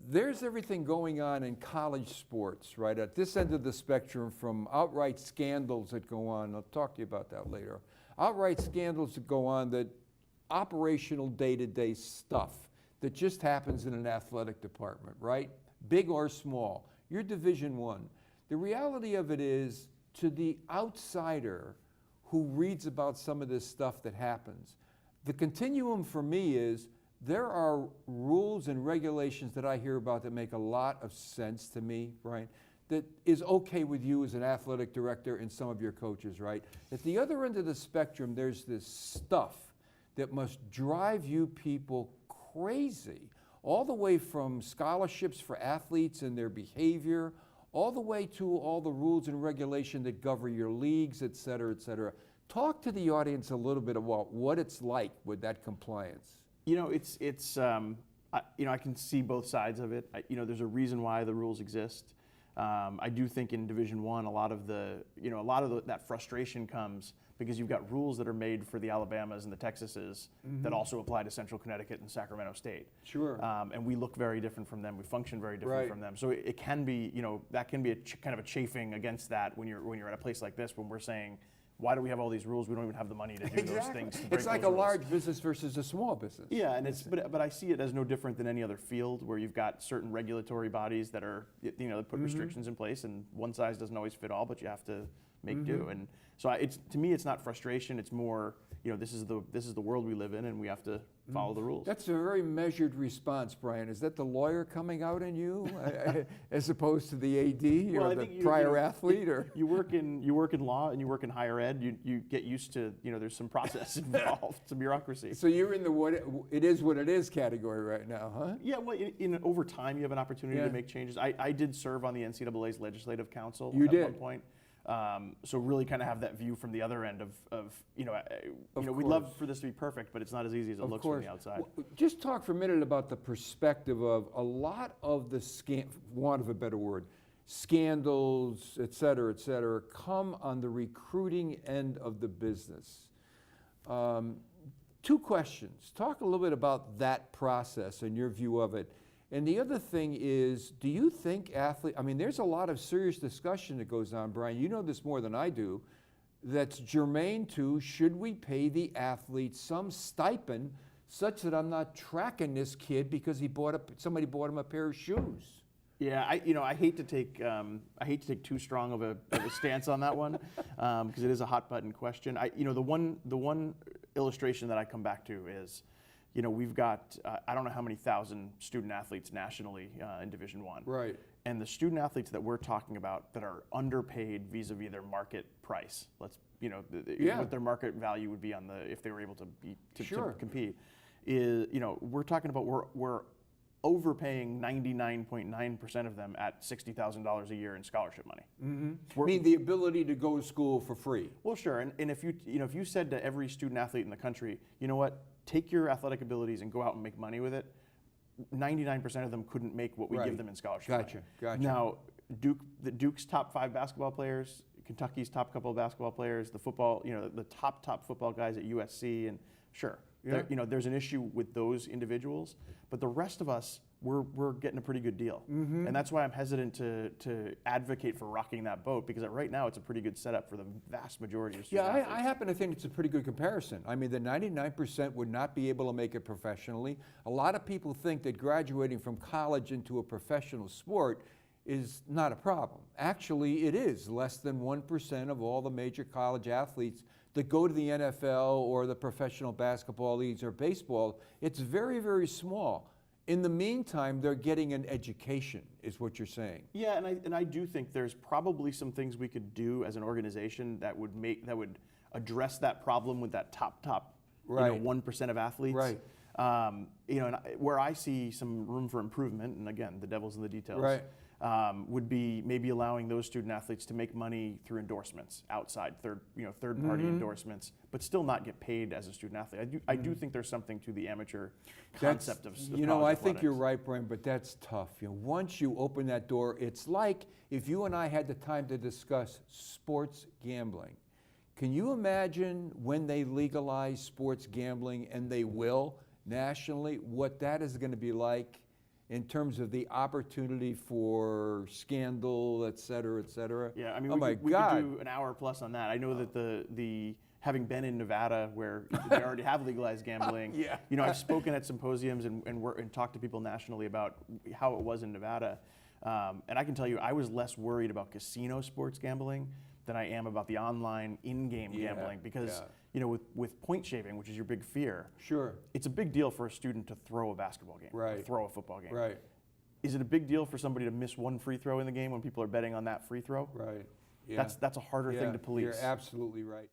there's everything going on in college sports, right? At this end of the spectrum, from outright scandals that go on, I'll talk to you about that later, outright scandals that go on, that operational day-to-day stuff that just happens in an athletic department, right? Big or small. You're Division I. The reality of it is, to the outsider who reads about some of this stuff that happens, the continuum for me is there are rules and regulations that I hear about that make a lot of sense to me, right? That is okay with you as an athletic director and some of your coaches, right? At the other end of the spectrum, there's this stuff that must drive you people crazy, all the way from scholarships for athletes and their behavior, all the way to all the rules and regulation that govern your leagues, et cetera, et cetera. Talk to the audience a little bit about what it's like with that compliance. You know, I can see both sides of it. There's a reason why the rules exist. I do think in Division I, a lot of that frustration comes because you've got rules that are made for the Alabamas and the Texases that also apply to Central Connecticut and Sacramento State. Sure. And we look very different from them. We function very different from them. So it can be, that can be kind of a chafing against that when you're at a place like this, when we're saying, why do we have all these rules? We don't even have the money to do those things. It's like a large business versus a small business. Yeah, and but I see it as no different than any other field where you've got certain regulatory bodies that are, that put restrictions in place, and one size doesn't always fit all, but you have to make do. And so to me, it's not frustration. It's more, this is the world we live in, and we have to follow the rules. That's a very measured response, Brian. Is that the lawyer coming out in you, as opposed to the AD or the prior athlete? Or you work in law and you work in higher ed. You get used to there's some process involved, some bureaucracy. So you're in the what it is category right now, huh? Yeah. Well, over time you have an opportunity to make changes. I did serve on the NCAA's legislative council at one point. So really kind of have that view from the other end of we'd love for this to be perfect, but it's not as easy as it looks from the outside. Well, just talk for a minute about the perspective of a lot of the want of a better word, scandals, et cetera, come on the recruiting end of the business. Two questions. Talk a little bit about that process and your view of it. And the other thing is, do you think there's a lot of serious discussion that goes on, Brian, you know this more than I do, that's germane to, should we pay the athlete some stipend such that I'm not tracking this kid because somebody bought him a pair of shoes? Yeah, I hate to take too strong of a stance on that one because it is a hot button question. The one illustration that I come back to is, we've got, I don't know how many thousand student athletes nationally in Division I. Right. And the student athletes that we're talking about that are underpaid vis-a-vis their market price, what their market value would be if they were able to compete, is, we're talking about we're overpaying 99.9% of them at $60,000 a year in scholarship money. I mean, the ability to go to school for free. Well, sure. And if you said to every student athlete in the country, you know what, take your athletic abilities and go out and make money with it, 99% of them couldn't make what we give them in scholarship money. Gotcha. Now, Duke's top 5 basketball players, Kentucky's top couple of basketball players, the football, the top football guys at USC, and sure, there's an issue with those individuals, but the rest of us, we're getting a pretty good deal. And that's why I'm hesitant to advocate for rocking that boat, because right now it's a pretty good setup for the vast majority of student athletes. I happen to think it's a pretty good comparison. I mean, the 99% would not be able to make it professionally. A lot of people think that graduating from college into a professional sport is not a problem. Actually, it is. Less than 1% of all the major college athletes that go to the NFL or the professional basketball leagues or baseball, it's very, very small. In the meantime, they're getting an education, is what you're saying. Yeah, and I do think there's probably some things we could do as an organization that would address that problem with that top 1% of athletes. Right. And where I see some room for improvement, and again, the devil's in the details. Right. Would be maybe allowing those student athletes to make money through endorsements, outside third-party endorsements, but still not get paid as a student athlete. I do think there's something to the amateur concept of I think you're right, Brian, but that's tough. Once you open that door, it's like if you and I had the time to discuss sports gambling. Can you imagine when they legalize sports gambling, and they will nationally, what that is going to be like? in terms of the opportunity for scandal, et cetera, et cetera. Yeah, I mean, oh we my could God. do an hour plus on that. I know that the having been in Nevada where they already have legalized gambling, Yeah. you know, I've spoken at symposiums and talked to people nationally about how it was in Nevada. And I can tell you, I was less worried about casino sports gambling than I am about the online in-game gambling because, you know, with point shaving, which is your big fear, Sure. it's a big deal for a student to throw a basketball game, or Right. throw a football game. Right. Is it a big deal for somebody to miss one free throw in the game when people are betting on that free throw? Right. Yeah. That's a harder thing to police. You're absolutely right.